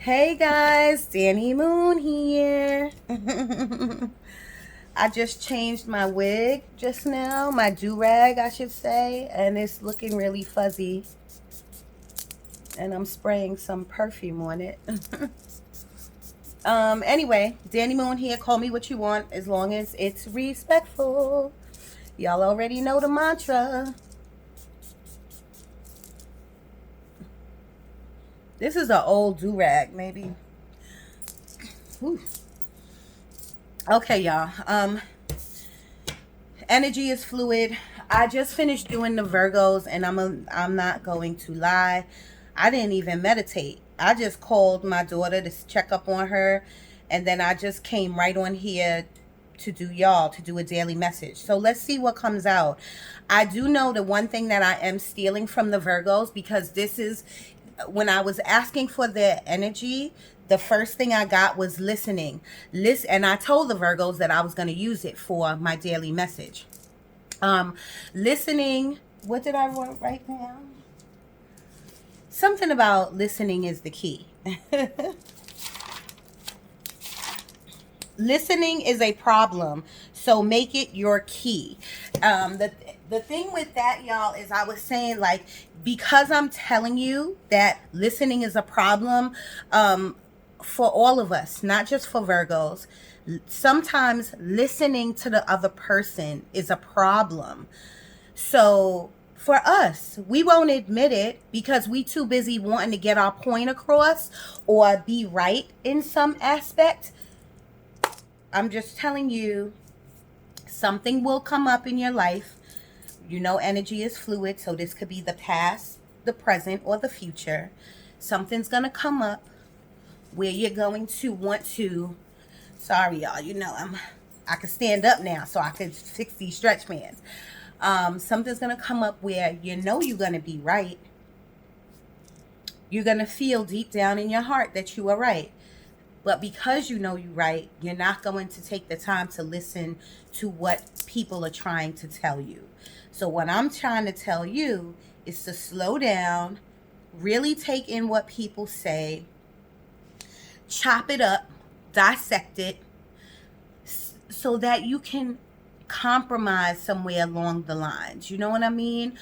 Hey guys, Danny Moon here. I just changed my wig just now, my do-rag I should say, and it's looking really fuzzy. And I'm spraying some perfume on it. Anyway, Danny Moon here. Call me what you want as long as it's respectful. Y'all already know the mantra. This is an old do-rag, maybe. Whew. Okay, y'all. Energy is fluid. I just finished doing the Virgos, and I'm not going to lie. I didn't even meditate. I just called my daughter to check up on her, and then I just came right on here to do a daily message. So let's see what comes out. I do know the one thing that I am stealing from the Virgos, because this is when I was asking for their energy, the first thing I got was listening. And I told the Virgos that I was going to use it for my daily message. Listening, what did I write down? Something about listening is the key. Listening is a problem, so make it your key. The thing with that, y'all, is I was saying, like, because I'm telling you that listening is a problem, for all of us, not just for Virgos, sometimes listening to the other person is a problem. So for us, we won't admit it because we too busy wanting to get our point across or be right in some aspect. I'm just telling you, something will come up in your life. You know, energy is fluid, so this could be the past, the present, or the future. Something's going to come up where you're going to want to, sorry y'all, you know, I can stand up now so I can fix these stretch bands. Something's going to come up where you know you're going to be right. You're going to feel deep down in your heart that you are right. But because you know you're right, you're not going to take the time to listen to what people are trying to tell you. So what I'm trying to tell you is to slow down, really take in what people say, chop it up, dissect it, so that you can compromise somewhere along the lines. You know what I mean?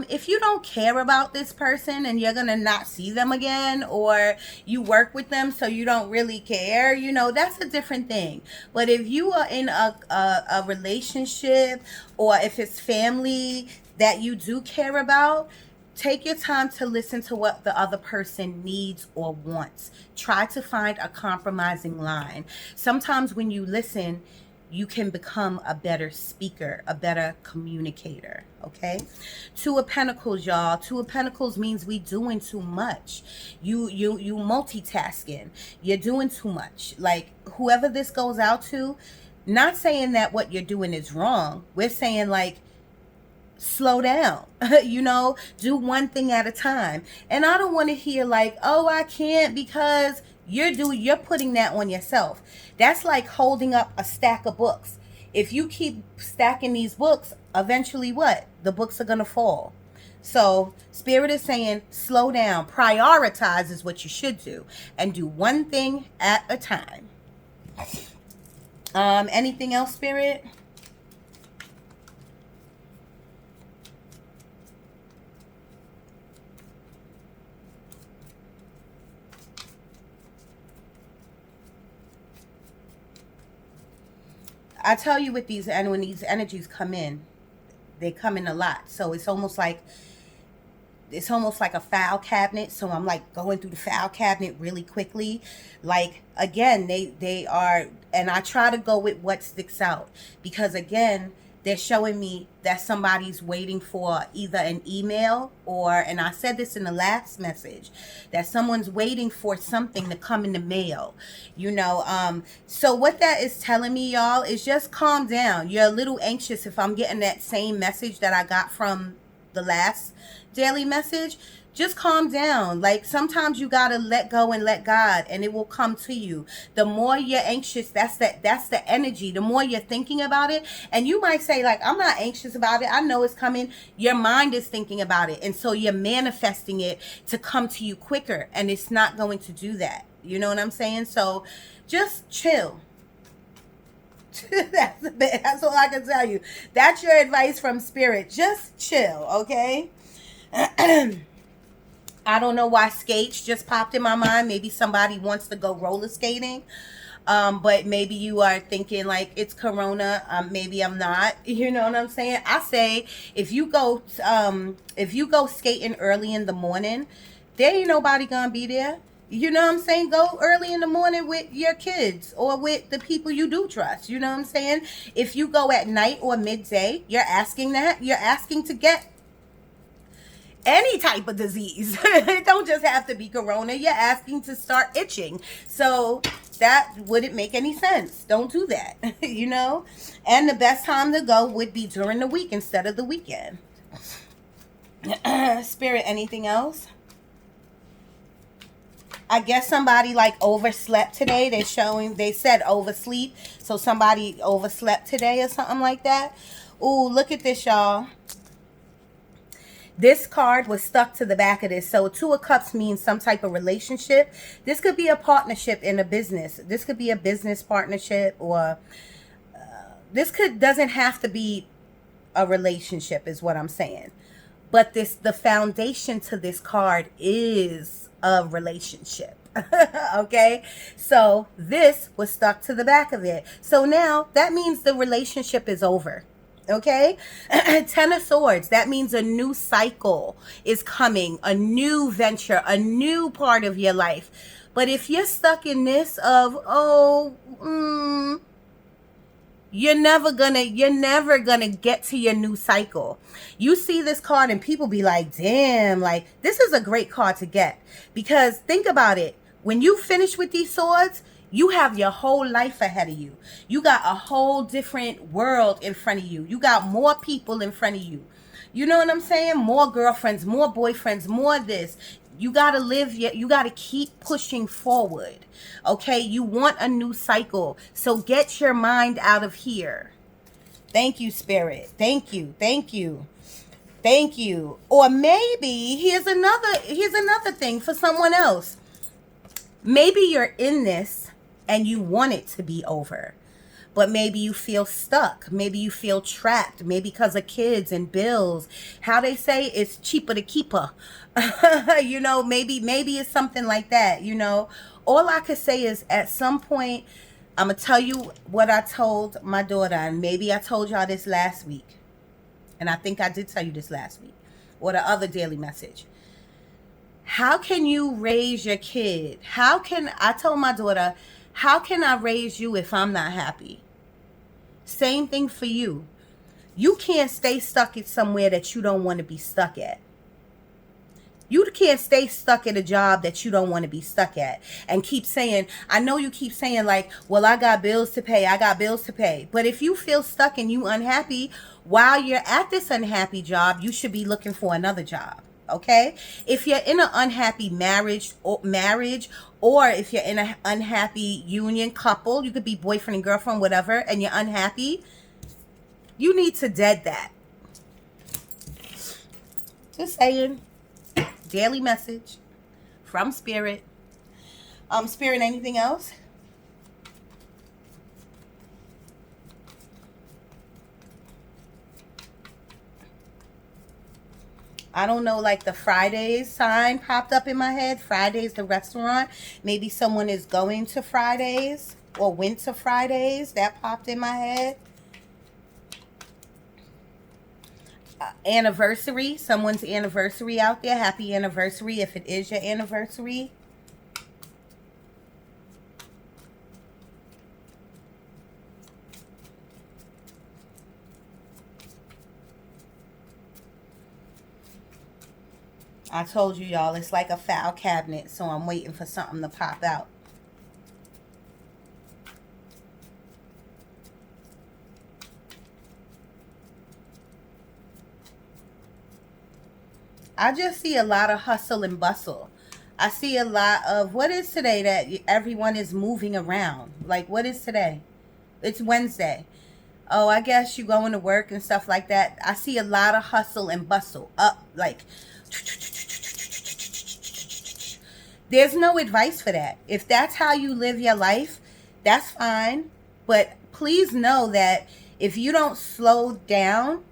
If you don't care about this person and you're gonna not see them again, or you work with them so you don't really care, you know, that's a different thing. But if you are in a relationship, or if it's family that you do care about, take your time to listen to what the other person needs or wants. Try to find a compromising line. Sometimes when you listen, you can become a better speaker, a better communicator, okay? Two of Pentacles, y'all. Two of Pentacles means we doing too much. You multitasking. You're doing too much. Like, whoever this goes out to, not saying that what you're doing is wrong. We're saying, like, slow down. You know, do one thing at a time. And I don't want to hear like, oh, I can't because you're putting that on yourself. That's like holding up a stack of books. If you keep stacking these books, eventually what? The books are going to fall. So Spirit is saying, slow down. Prioritize is what you should do. And do one thing at a time. Anything else, Spirit? I tell you, with these, and when these energies come in, they come in a lot. So it's almost like a file cabinet. So I'm like going through the file cabinet really quickly. Like, again, they are, and I try to go with what sticks out, because again, they're showing me that somebody's waiting for either an email or, and I said this in the last message, that someone's waiting for something to come in the mail, you know. So what that is telling me, y'all, is just calm down. You're a little anxious if I'm getting that same message that I got from the last daily message. just calm down. Like, sometimes you gotta let go and let God, and it will come to you. The more you're anxious, that's the energy. The more you're thinking about it, and you might say, like, I'm not anxious about it, I know it's coming. Your mind is thinking about it, and so you're manifesting it to come to you quicker, and it's not going to do that. You know what I'm saying? So just chill. That's all I can tell you. That's your advice from Spirit. Just chill, okay? I don't know why skates just popped in my mind. Maybe somebody wants to go roller skating. But maybe you are thinking like it's Corona. Maybe I'm not. You know what I'm saying? I say if you go skating early in the morning, there ain't nobody gonna be there. You know what I'm saying? Go early in the morning with your kids or with the people you do trust. You know what I'm saying? If you go at night or midday, you're asking to get any type of disease. It don't just have to be Corona. You're asking to start itching. So that wouldn't make any sense. Don't do that. You know? And the best time to go would be during the week instead of the weekend. Spirit, anything else? I guess somebody like overslept today. They said oversleep. So somebody overslept today or something like that. Ooh, look at this, y'all. This card was stuck to the back of this. So Two of Cups means some type of relationship. This could be a partnership in a business. This could be a business partnership, or doesn't have to be a relationship is what I'm saying. But the foundation to this card is a relationship. Okay? So this was stuck to the back of it. So now that means the relationship is over. Okay? 10 of Swords. That means a new cycle is coming, a new venture, a new part of your life. But if you're stuck in this of, you're never gonna get to your new cycle. You see this card and people be like, damn, like this is a great card to get. Because think about it. When you finish with these swords, you have your whole life ahead of you. You got a whole different world in front of you. You got more people in front of you. You know what I'm saying? More girlfriends, more boyfriends, more this. You got to you got to keep pushing forward. Okay? You want a new cycle. So get your mind out of here. Thank you, Spirit. Thank you. Thank you. Thank you. Or maybe here's another thing for someone else. Maybe you're in this and you want it to be over, but maybe you feel stuck. Maybe you feel trapped. Maybe because of kids and bills. How they say it's cheaper to keep her. You know, maybe it's something like that. You know, all I could say is at some point, I'm going to tell you what I told my daughter. And maybe I told y'all this last week. And I think I did tell you this last week. Or the other daily message. How can you raise your kid? I told my daughter, how can I raise you if I'm not happy? Same thing for you. You can't stay stuck at somewhere that you don't want to be stuck at. You can't stay stuck at a job that you don't want to be stuck at and keep saying, I know you keep saying like, well, I got bills to pay. I got bills to pay. But if you feel stuck and you unhappy while you're at this unhappy job, you should be looking for another job. Okay? If you're in an unhappy marriage, or if you're in an unhappy union couple, you could be boyfriend and girlfriend, whatever, and you're unhappy, you need to dead that. Just saying. Daily message from Spirit. Spirit, anything else? I don't know, like the Fridays sign popped up in my head. Fridays, the restaurant. Maybe someone is going to Fridays or went to Fridays. That popped in my head. Anniversary. Someone's anniversary out there. Happy anniversary if it is your anniversary. I told you, y'all, it's like a file cabinet, so I'm waiting for something to pop out. I just see a lot of hustle and bustle. I see a lot of, what is today that everyone is moving around? Like, what is today? It's Wednesday. Oh, I guess you going to work and stuff like that. I see a lot of hustle and bustle. Up, like, there's no advice for that. If that's how you live your life, that's fine. But please know that if you don't slow down,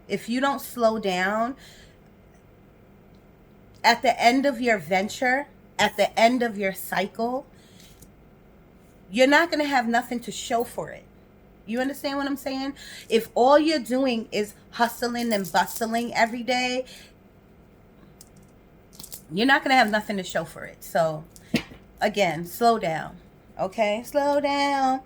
at the end of your venture, at the end of your cycle, you're not going to have nothing to show for it. You understand what I'm saying? If all you're doing is hustling and bustling every day, you're not going to have nothing to show for it. So, again, slow down. Okay? Slow down.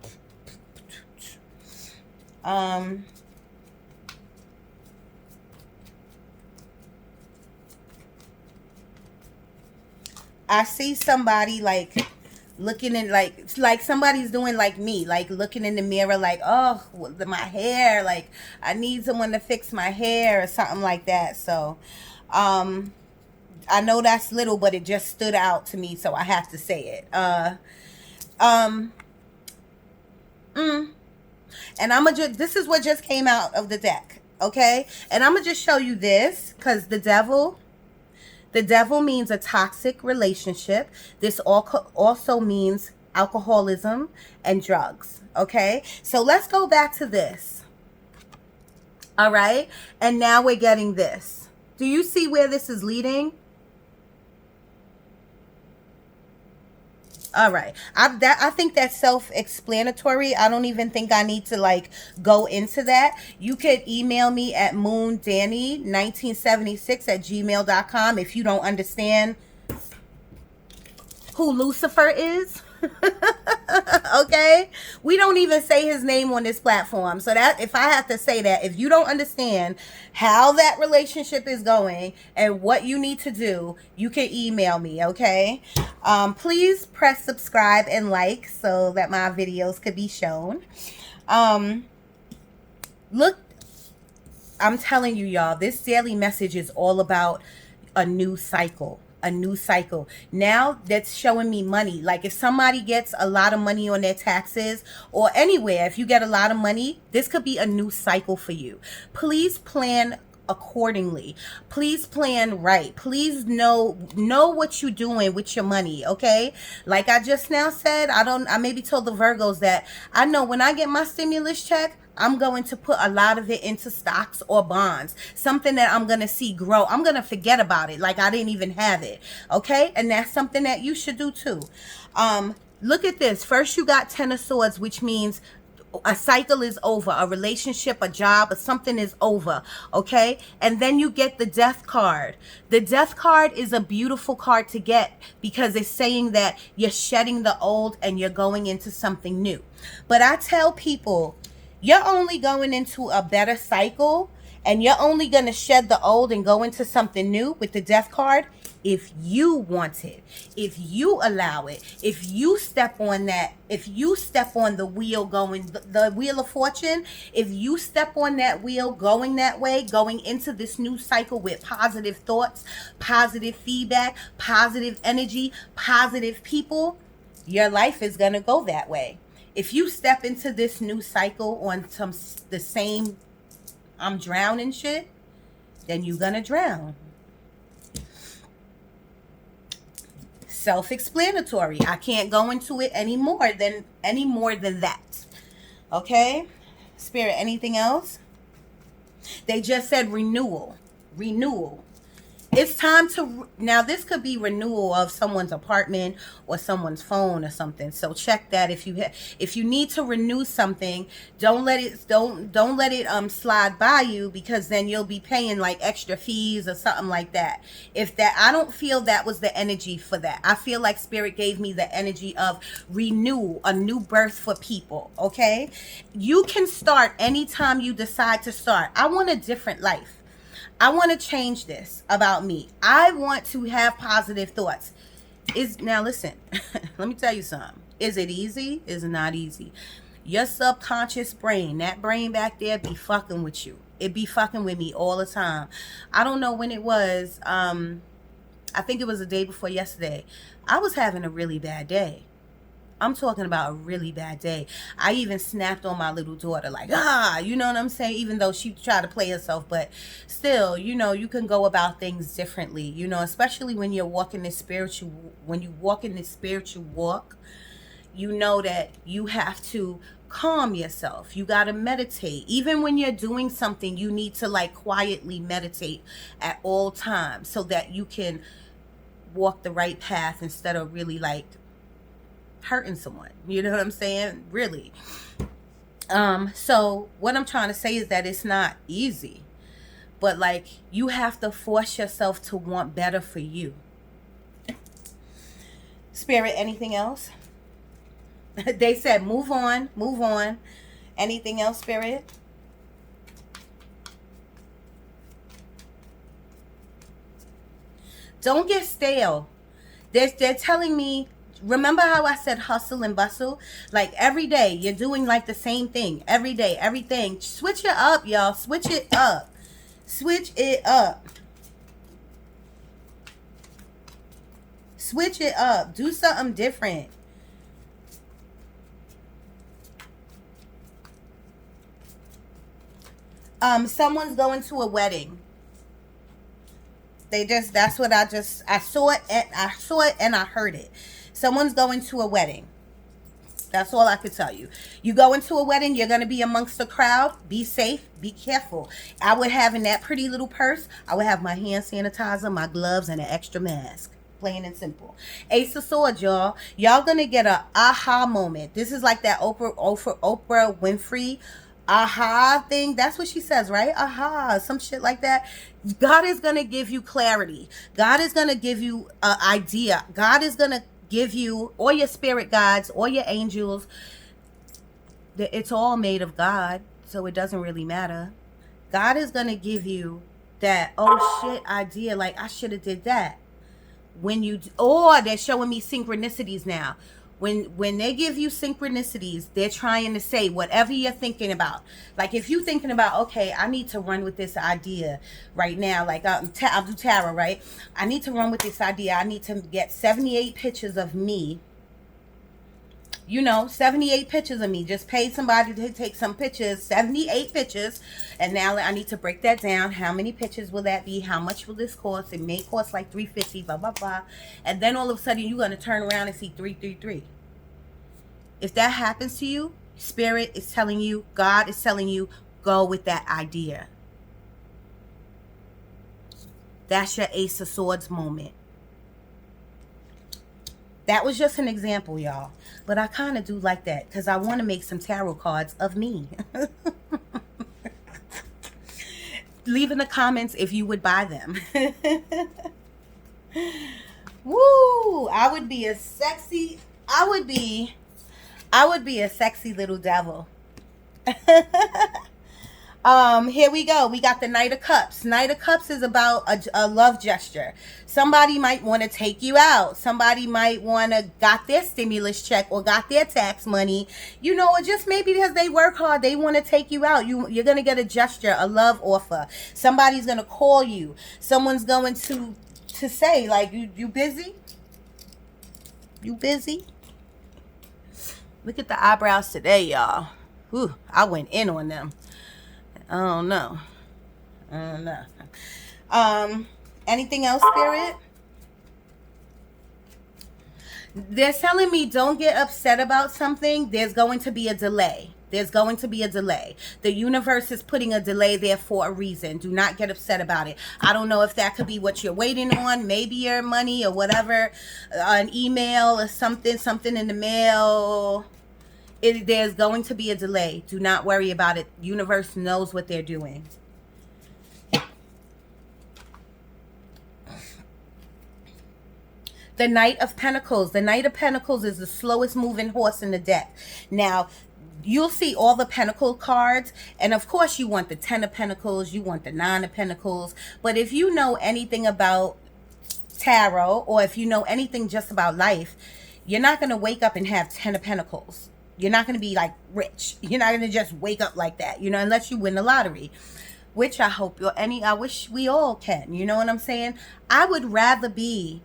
I see somebody like looking in, like somebody's doing like me, like looking in the mirror, like, oh, my hair, like I need someone to fix my hair or something like that. So, I know that's little, but it just stood out to me, so I have to say it. And this is what just came out of the deck, okay? And I'm gonna just show you this, because the devil means a toxic relationship. This also means alcoholism and drugs, okay? So let's go back to this, all right? And now we're getting this. Do you see where this is leading? All right. I think that's self-explanatory. I don't even think I need to like go into that. You could email me at moondanny1976@gmail.com if you don't understand who Lucifer is. Okay? We don't even say his name on this platform. So that, if I have to say that, if you don't understand how that relationship is going and what you need to do, you can email me, okay? Please press subscribe and like so that my videos could be shown. Look, I'm telling you, y'all, this daily message is all about a new cycle. A new cycle. Now that's showing me money. Like if somebody gets a lot of money on their taxes or anywhere, if you get a lot of money, this could be a new cycle for you. Please plan accordingly. Please plan right. Please know what you're doing with your money, okay? Like I just now said, I maybe told the Virgos that I know when I get my stimulus check, I'm going to put a lot of it into stocks or bonds, something that I'm going to see grow. I'm going to forget about it like I didn't even have it, okay? And that's something that you should do too. Look at this. First, you got Ten of Swords, which means a cycle is over, a relationship, a job, or something is over, okay? And then you get the Death card. The Death card is a beautiful card to get because it's saying that you're shedding the old and you're going into something new. But I tell people, you're only going into a better cycle and you're only going to shed the old and go into something new with the Death card if you want it, if you allow it, if you step on that, if you step on the wheel going, the wheel of fortune, if you step on that wheel going that way, going into this new cycle with positive thoughts, positive feedback, positive energy, positive people, your life is going to go that way. If you step into this new cycle on the same I'm drowning shit, then you're gonna drown. Self-explanatory. I can't go into it any more than that. Okay? Spirit, anything else? They just said renewal. Renewal. It's time to, now this could be renewal of someone's apartment or someone's phone or something. So check that if you need to renew something, don't let it slide by you, because then you'll be paying like extra fees or something like that. I don't feel that was the energy for that. I feel like Spirit gave me the energy of renewal, a new birth for people, okay? You can start anytime you decide to start. I want a different life. I want to change this about me. I want to have positive thoughts. Now listen, let me tell you something. Is it easy? It's not easy. Your subconscious brain, that brain back there, be fucking with you. It be fucking with me all the time. I don't know when it was. I think it was the day before yesterday. I was having a really bad day. I'm talking about a really bad day. I even snapped on my little daughter, like, you know what I'm saying? Even though she tried to play herself, but still, you know, you can go about things differently, you know, especially when you're walking this spiritual, when you walk in this spiritual walk, you know that you have to calm yourself. You got to meditate. Even when you're doing something, you need to like quietly meditate at all times so that you can walk the right path instead of really like hurting someone. You know what I'm saying? Really. So what I'm trying to say is that it's not easy, but like you have to force yourself to want better for you. Spirit, anything else? They said move on, move on. Anything else, Spirit? Don't get stale. They're telling me, remember how I said hustle and bustle? Like every day you're doing like the same thing. Every day, everything. Switch it up, y'all. Switch it up. Switch it up. Switch it up. Do something different. Someone's going to a wedding. That's what I saw it and I heard it. Someone's going to a wedding. That's all I could tell you. You go into a wedding, you're going to be amongst the crowd. Be safe, be careful. I would have in that pretty little purse, I would have my hand sanitizer, my gloves, and an extra mask. Plain and simple. Ace of Swords, y'all. Y'all going to get a aha moment. This is like that Oprah Winfrey aha thing. That's what she says, right? Aha, some shit like that. God is going to give you clarity. God is going to give you an idea. God is going to give you, or your spirit guides, or your angels. It's all made of God, so it doesn't really matter. God is going to give you that, oh shit, idea, like I should have did that. When you, or they're showing me synchronicities now. When they give you synchronicities, they're trying to say whatever you're thinking about. Like if you're thinking about, okay, I need to run with this idea right now. Like I'll do tarot, right? I need to run with this idea. I need to get 78 pictures of me. You know, 78 pictures of me. Just pay somebody to take some pictures, 78 pictures. And now I need to break that down. How many pictures will that be? How much will this cost? It may cost like $350, blah, blah, blah. And then all of a sudden you're going to turn around and see 333. If that happens to you, Spirit is telling you, God is telling you, go with that idea. That's your Ace of Swords moment. That was just an example, y'all. But I kind of do like that because I want to make some tarot cards of me. Leave in the comments if you would buy them. Woo! I would be a sexy little devil. Here we go. We got the Knight of Cups. Knight of Cups is about a love gesture. Somebody might want to take you out. Somebody might want to got their stimulus check or got their tax money. You know, or just maybe because they work hard, they want to take you out. You're going to get a gesture, a love offer. Somebody's going to call you. Someone's going to say, like, you busy? You busy? Look at the eyebrows today, y'all. Whew, I went in on them. I don't know. Anything else, Spirit? They're telling me don't get upset about something. There's going to be a delay. There's going to be a delay. The universe is putting a delay there for a reason. Do not get upset about it. I don't know if that could be what you're waiting on. Maybe your money or whatever. An email or something in the mail. There's going to be a delay. Do not worry about it. Universe knows what they're doing. The Knight of Pentacles. The Knight of Pentacles is the slowest moving horse in the deck. Now, you'll see all the Pentacle cards. And of course, you want the 10 of Pentacles. You want the 9 of Pentacles. But if you know anything about tarot, or if you know anything just about life, you're not going to wake up and have 10 of Pentacles. You're not going to be like rich. You're not going to just wake up like that, you know, unless you win the lottery. which I hope I wish we all can. You know what I'm saying? I would rather be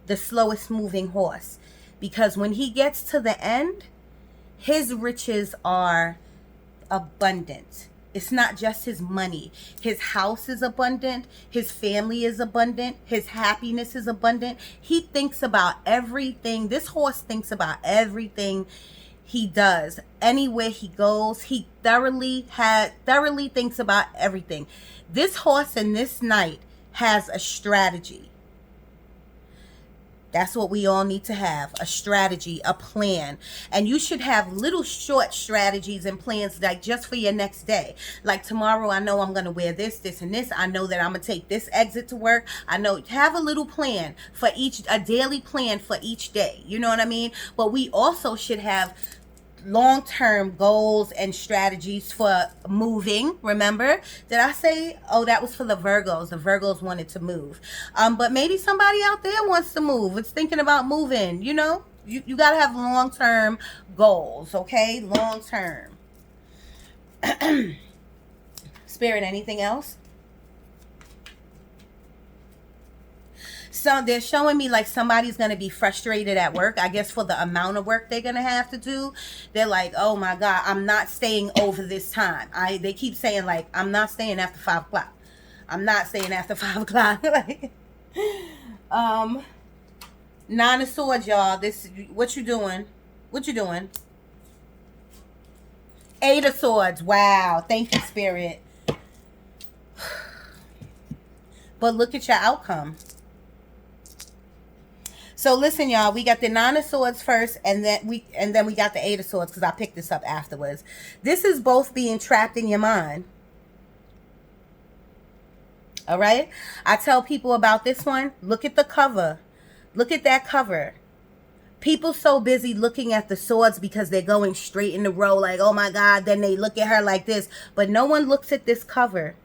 the slowest moving horse, because when he gets to the end, his riches are abundant. It's not just his money. His house is abundant. His family is abundant. His happiness is abundant. He thinks about everything. This horse thinks about everything he does. Anywhere he goes, he thoroughly thinks about everything. This horse and this knight has a strategy. That's what we all need to have, a strategy, a plan. And you should have little short strategies and plans, like just for your next day. Like tomorrow, I know I'm going to wear this, this, and this. I know that I'm going to take this exit to work. I know, have a little plan for a daily plan for each day. You know what I mean? But we also should have long-term goals and strategies for moving. Remember, did I say, oh, that was for the Virgos. The Virgos wanted to move. But maybe somebody out there wants to move. It's thinking about moving. You know, you got to have long-term goals, okay? Long-term. Spirit, anything else? So they're showing me like somebody's going to be frustrated at work, I guess, for the amount of work they're going to have to do. They're like, oh my God, I'm not staying over this time. They keep saying like, I'm not staying after 5 o'clock. I'm not staying after 5 o'clock. Like, 9 of Swords, y'all. What you doing? What you doing? 8 of Swords. Wow. Thank you, Spirit. But look at your outcome. So listen, y'all, we got the 9 of Swords first, and then we got the 8 of Swords, because I picked this up afterwards. This is both being trapped in your mind. All right? I tell people about this one. Look at the cover. Look at that cover. People so busy looking at the swords because they're going straight in the row, like, oh my God, then they look at her like this. But no one looks at this cover.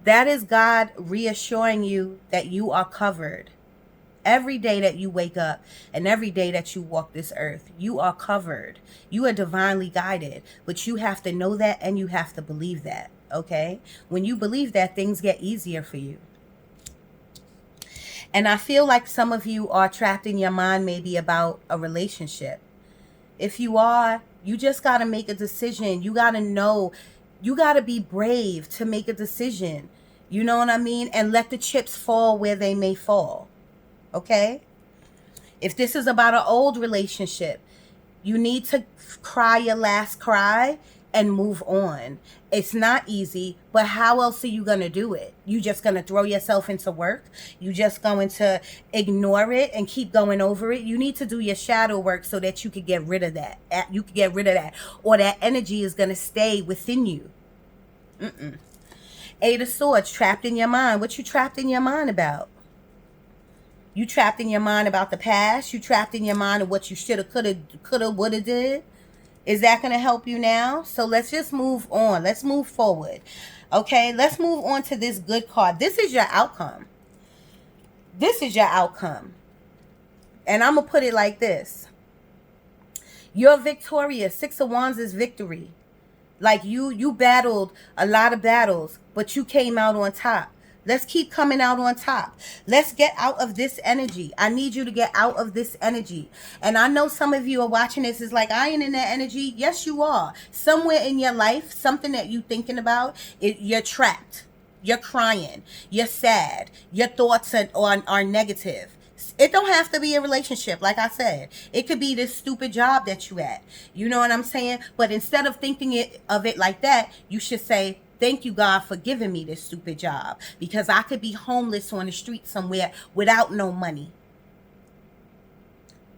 That is God reassuring you that you are covered. Every day that you wake up and every day that you walk this earth, you are covered. You are divinely guided, but you have to know that and you have to believe that, okay? When you believe that, things get easier for you. And I feel like some of you are trapped in your mind maybe about a relationship. If you are, you just got to make a decision. You got to know, you got to be brave to make a decision. You know what I mean? And let the chips fall where they may fall. Okay? If this is about an old relationship, you need to cry your last cry and move on. It's not easy, but how else are you going to do it? You just going to throw yourself into work? You just going to ignore it and keep going over it? You need to do your shadow work so that you could get rid of that. You could get rid of that. Or that energy is going to stay within you. 8 of Swords, trapped in your mind. What you trapped in your mind about? You trapped in your mind about the past. You trapped in your mind of what you shoulda, coulda, woulda did. Is that going to help you now? So let's just move on. Let's move forward. Okay, let's move on to this good card. This is your outcome. This is your outcome. And I'm going to put it like this. You're victorious. 6 of Wands is victory. Like you battled a lot of battles, but you came out on top. Let's keep coming out on top. Let's get out of this energy. I need you to get out of this energy. And I know some of you are watching this is like, I ain't in that energy. Yes, you are. Somewhere in your life, something that you're thinking about, you're trapped. You're crying. You're sad. Your thoughts are negative. It don't have to be a relationship, like I said. It could be this stupid job that you at. You know what I'm saying? But instead of thinking of it like that, you should say, thank you, God, for giving me this stupid job, because I could be homeless on the street somewhere without no money.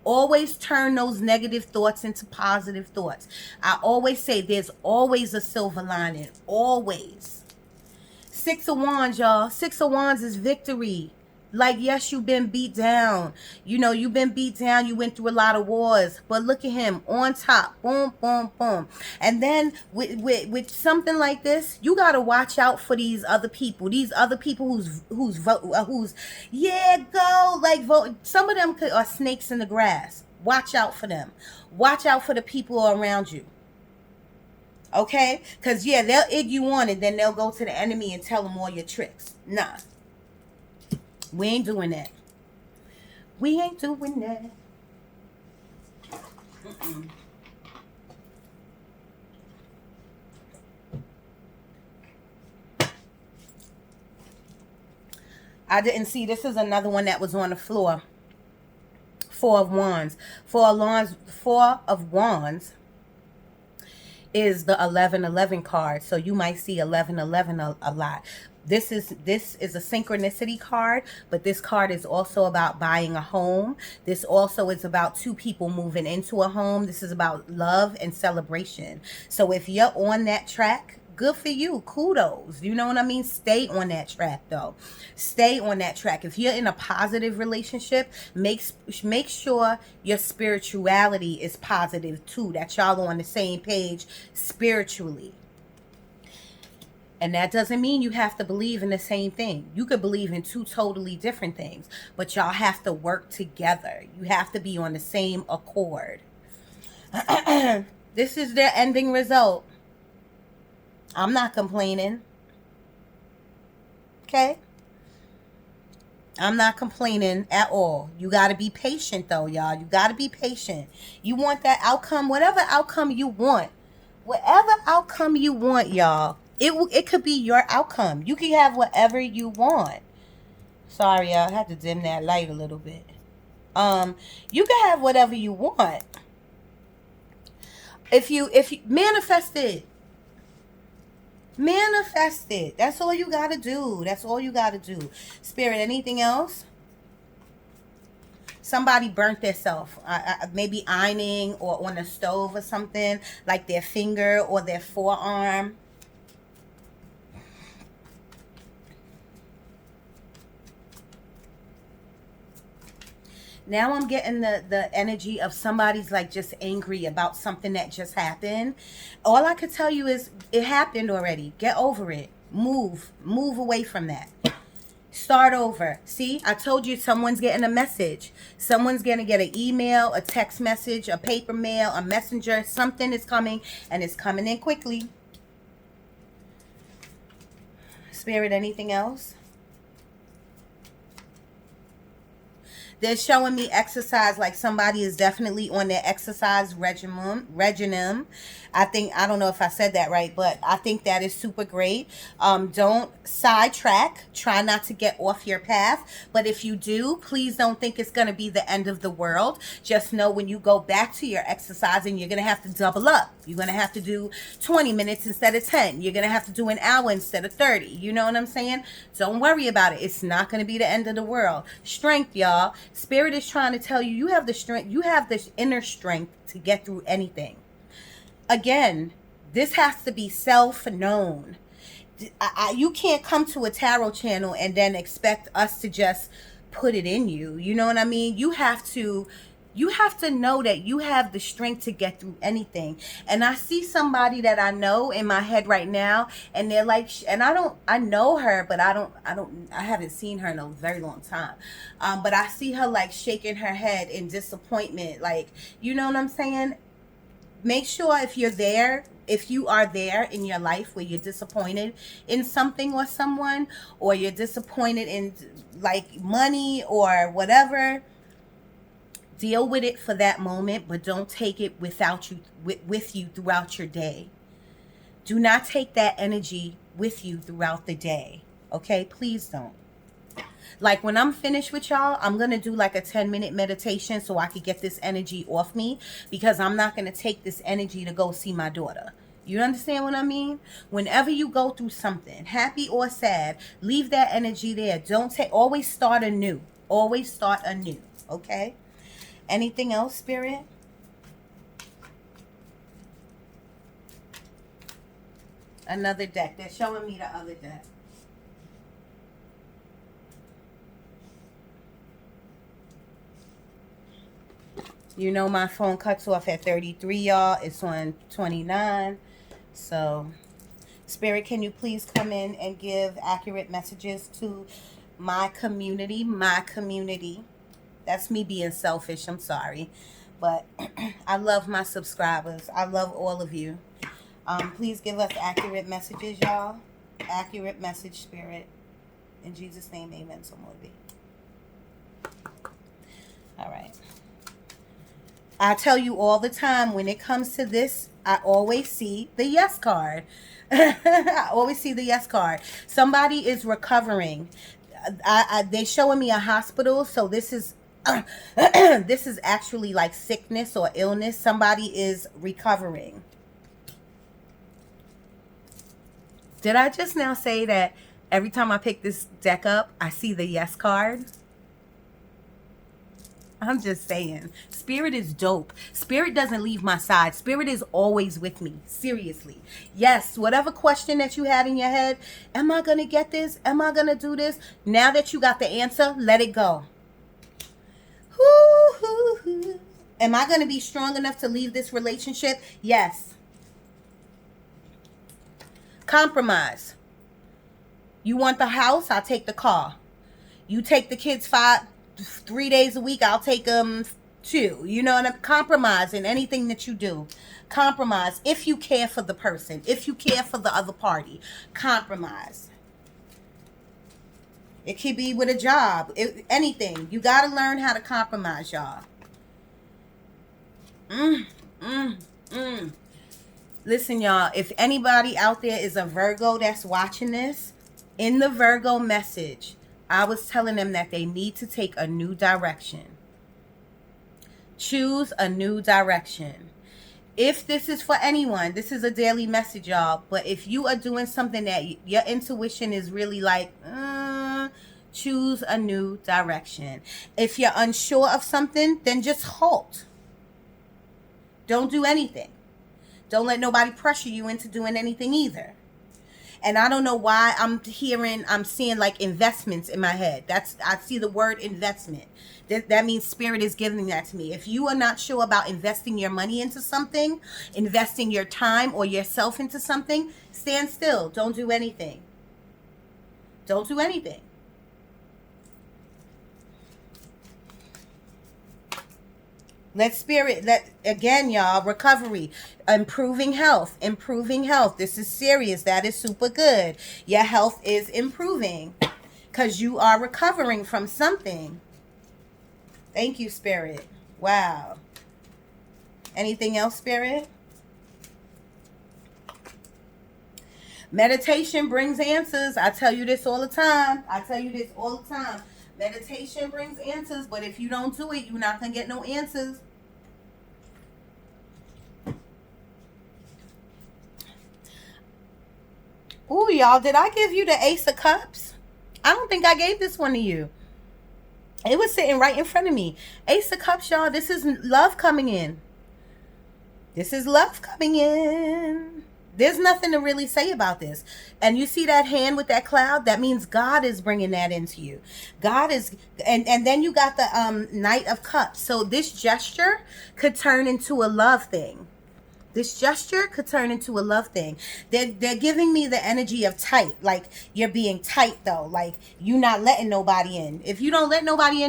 Always turn those negative thoughts into positive thoughts. I always say there's always a silver lining. Always. 6 of Wands, y'all. 6 of Wands is victory. Like, yes, you've been beat down. You know, you've been beat down. You went through a lot of wars. But look at him on top. Boom, boom, boom. And then with something like this, you got to watch out for these other people. These other people who's yeah, go. Like, vote. Some of them are snakes in the grass. Watch out for them. Watch out for the people around you. Okay? Because, yeah, they'll egg you on and then they'll go to the enemy and tell them all your tricks. Nah. We ain't doing that. We ain't doing that. Mm-mm. I didn't see. This is another one that was on the floor. Four of Wands. Four of Wands is the 1111 card. So you might see 1111 a lot. This is a synchronicity card, but this card is also about buying a home. This also is about two people moving into a home. This is about love and celebration. So if you're on that track, good for you. Kudos. You know what I mean? Stay on that track, though. Stay on that track. If you're in a positive relationship, make sure your spirituality is positive too. That y'all are on the same page spiritually. And that doesn't mean you have to believe in the same thing. You could believe in two totally different things, but y'all have to work together. You have to be on the same accord. This is their ending result. I'm not complaining. Okay? I'm not complaining at all. You got to be patient, though, y'all. You got to be patient. You want that outcome, whatever outcome you want. Whatever outcome you want, y'all. It could be your outcome. You can have whatever you want. Sorry, y'all. I had to dim that light a little bit. You can have whatever you want. If you manifest it. Manifest it. That's all you got to do. That's all you got to do. Spirit, anything else? Somebody burnt themselves, maybe ironing or on the stove or something, like their finger or their forearm. Now I'm getting the energy of somebody's like just angry about something that just happened. All I could tell you is it happened already. Get over it. Move away from that. Start over. See, I told you someone's getting a message. Someone's going to get an email, a text message, a paper mail, a messenger. Something is coming, and it's coming in quickly. Spirit, anything else? They're showing me exercise, like somebody is definitely on their exercise regimen. I don't know if I said that right, but I think that is super great. Don't sidetrack. Try not to get off your path. But if you do, please don't think it's going to be the end of the world. Just know when you go back to your exercising, you're going to have to double up. You're going to have to do 20 minutes instead of 10. You're going to have to do an hour instead of 30. You know what I'm saying? Don't worry about it. It's not going to be the end of the world. Strength, y'all. Spirit is trying to tell you, you have the strength. You have this inner strength to get through anything. Again, this has to be self-known. You can't come to a tarot channel and then expect us to just put it in you. You know what I mean? You have to know that you have the strength to get through anything. And I see somebody that I know in my head right now, and they're like, and I know her, but I haven't seen her in a very long time. But I see her like shaking her head in disappointment. Like, you know what I'm saying? Make sure if you are there in your life where you're disappointed in something or someone, or you're disappointed in like money or whatever, deal with it for that moment, but don't take it with you throughout your day. Do not take that energy with you throughout the day. Okay? Please don't. Like when I'm finished with y'all, I'm going to do like a 10-minute meditation so I could get this energy off me, because I'm not going to take this energy to go see my daughter. You understand what I mean? Whenever you go through something, happy or sad, leave that energy there. Always start anew. Always start anew. Okay? Anything else, Spirit? Another deck. They're showing me the other deck. You know my phone cuts off at 33, y'all. It's on 29. So, Spirit, can you please come in and give accurate messages to my community? My community. That's me being selfish. I'm sorry. But I love my subscribers. I love all of you. Please give us accurate messages, y'all. Accurate message, Spirit. In Jesus' name, amen. So will it be. All right. I tell you all the time, when it comes to this, I always see the yes card. I always see the yes card. Somebody is recovering. They're showing me a hospital, so this is this is actually like sickness or illness. Somebody is recovering. Did I just now say that every time I pick this deck up, I see the yes card? I'm just saying. Spirit is dope. Spirit doesn't leave my side. Spirit is always with me. Seriously. Yes, whatever question that you had in your head, am I going to get this? Am I going to do this? Now that you got the answer, let it go. Am I going to be strong enough to leave this relationship? Yes. Compromise. You want the house? I'll take the car. You take the kids 3 days a week, I'll take them 2. You know, and compromise in anything that you do. Compromise if you care for the person, if you care for the other party. Compromise. It could be with a job, anything. You got to learn how to compromise, y'all. Listen, y'all, if anybody out there is a Virgo that's watching this, in the Virgo message, I was telling them that they need to take a new direction. Choose a new direction. If this is for anyone, this is a daily message, y'all. But if you are doing something that your intuition is really like, choose a new direction. If you're unsure of something, then just halt. Don't do anything. Don't let nobody pressure you into doing anything either. And I don't know why I'm seeing like investments in my head. I see the word investment. That means Spirit is giving that to me. If you are not sure about investing your money into something, investing your time or yourself into something, stand still. Don't do anything. Don't do anything. Again, y'all, recovery, improving health. This is serious. That is super good. Your health is improving because you are recovering from something. Thank you, Spirit. Wow. Anything else, Spirit? Meditation brings answers. I tell you this all the time. Meditation brings answers, but if you don't do it, you're not going to get no answers. Ooh, y'all, did I give you the Ace of Cups? I don't think I gave this one to you. It was sitting right in front of me. Ace of Cups, y'all, this is love coming in. There's nothing to really say about this. And you see that hand with that cloud? That means God is bringing that into you. God is, and then you got the Knight of Cups. So this gesture could turn into a love thing. They're giving me the energy of tight. Like you're being tight though. Like you're not letting nobody in. If you don't let nobody in,